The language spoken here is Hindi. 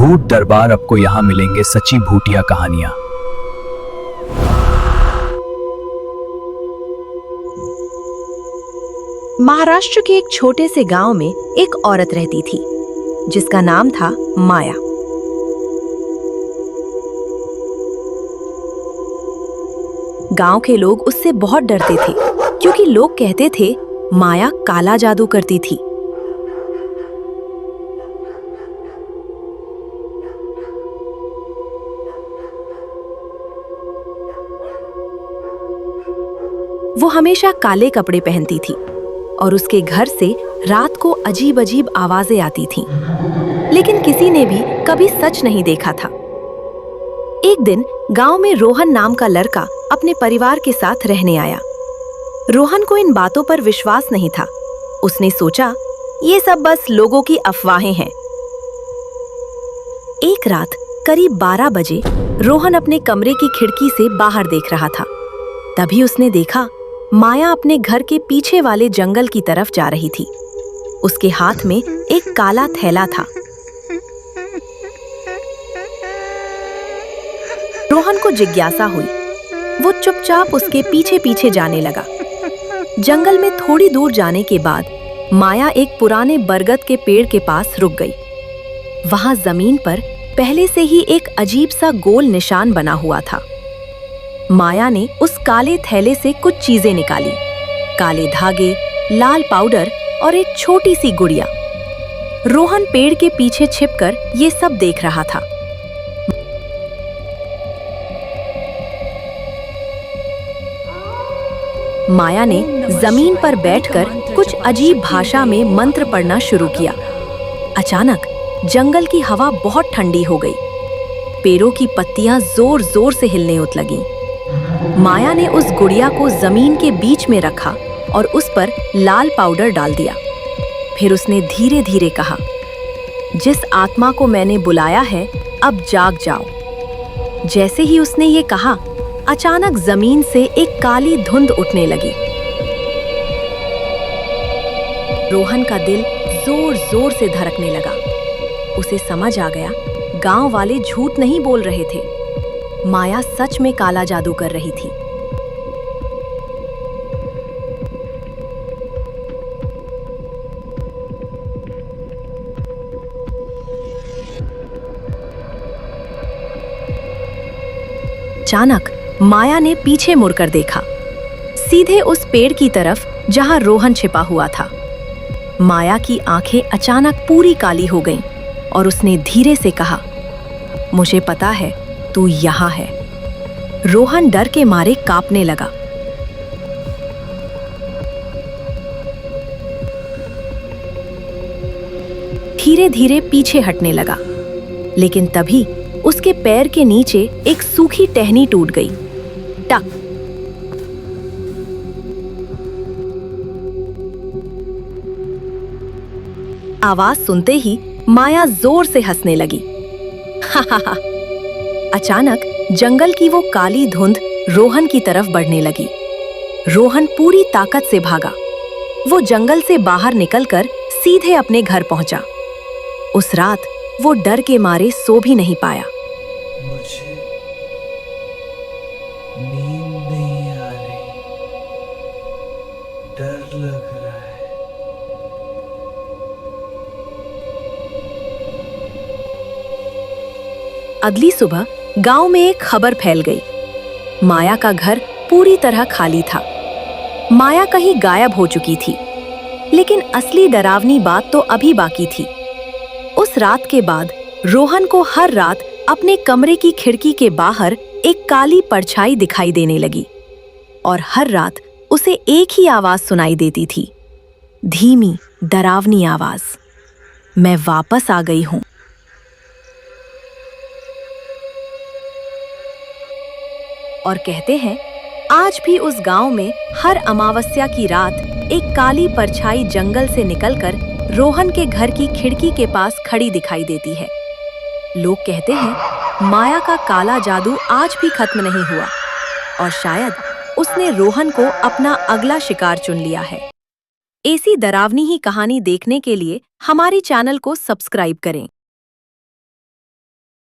भूत दरबार। आपको यहाँ मिलेंगे सच्ची भूतिया कहानियां। महाराष्ट्र के एक छोटे से गांव में एक औरत रहती थी जिसका नाम था माया। गांव के लोग उससे बहुत डरते थे क्योंकि लोग कहते थे माया काला जादू करती थी। वो हमेशा काले कपड़े पहनती थी और उसके घर से रात को अजीब अजीब आवाजें आती थीं, लेकिन किसी ने भी कभी सच नहीं देखा था। एक दिन गांव में रोहन नाम का लड़का अपने परिवार के साथ रहने आया। रोहन को इन बातों पर विश्वास नहीं था। उसने सोचा ये सब बस लोगों की अफवाहें हैं। एक रात करीब 12 बजे रोहन अपने कमरे की खिड़की से बाहर देख रहा था। तभी उसने देखा माया अपने घर के पीछे वाले जंगल की तरफ जा रही थी। उसके हाथ में एक काला थैला था। रोहन को जिज्ञासा हुई। वो चुपचाप उसके पीछे पीछे जाने लगा। जंगल में थोड़ी दूर जाने के बाद माया एक पुराने बरगद के पेड़ के पास रुक गई। वहां जमीन पर पहले से ही एक अजीब सा गोल निशान बना हुआ था। माया ने उस काले थैले से कुछ चीजें निकाली, काले धागे, लाल पाउडर और एक छोटी सी गुड़िया। रोहन पेड़ के पीछे छिपकर ये सब देख रहा था। माया ने जमीन पर बैठकर कुछ अजीब भाषा में मंत्र पढ़ना शुरू किया। अचानक जंगल की हवा बहुत ठंडी हो गई। पेड़ों की पत्तियां जोर जोर से हिलने लगीं। माया ने उस गुड़िया को जमीन के बीच में रखा और उस पर लाल पाउडर डाल दिया। फिर उसने धीरे धीरे कहा, जिस आत्मा को मैंने बुलाया है अब जाग जाओ। जैसे ही उसने ये कहा, अचानक जमीन से एक काली धुंध उठने लगी। रोहन का दिल जोर जोर से धड़कने लगा। उसे समझ आ गया गांव वाले झूठ नहीं बोल रहे थे। माया सच में काला जादू कर रही थी। अचानक माया ने पीछे मुड़कर देखा, सीधे उस पेड़ की तरफ जहां रोहन छिपा हुआ था। माया की आंखें अचानक पूरी काली हो गईं और उसने धीरे से कहा, मुझे पता है तू यहाँ है। रोहन डर के मारे कांपने लगा। धीरे धीरे पीछे हटने लगा, लेकिन तभी उसके पैर के नीचे एक सूखी टहनी टूट गई। टक! आवाज सुनते ही माया जोर से हंसने लगी। हा हा हा! अचानक जंगल की वो काली धुंध रोहन की तरफ बढ़ने लगी। रोहन पूरी ताकत से भागा। वो जंगल से बाहर निकलकर सीधे अपने घर पहुंचा। उस रात वो डर के मारे सो भी नहीं पाया। मुझे नींद नहीं आ रही, डर लग रहा है। अगली सुबह गांव में एक खबर फैल गई। माया का घर पूरी तरह खाली था। माया कहीं गायब हो चुकी थी, लेकिन असली डरावनी बात तो अभी बाकी थी। उस रात के बाद रोहन को हर रात अपने कमरे की खिड़की के बाहर एक काली परछाई दिखाई देने लगी और हर रात उसे एक ही आवाज सुनाई देती थी, धीमी डरावनी आवाज, मैं वापस आ गई हूं। और कहते हैं आज भी उस गांव में हर अमावस्या की रात एक काली परछाई जंगल से निकलकर रोहन के घर की खिड़की के पास खड़ी दिखाई देती है। लोग कहते हैं माया का काला जादू आज भी खत्म नहीं हुआ और शायद उसने रोहन को अपना अगला शिकार चुन लिया है। ऐसी डरावनी ही कहानी देखने के लिए हमारी चैनल को सब्सक्राइब करें।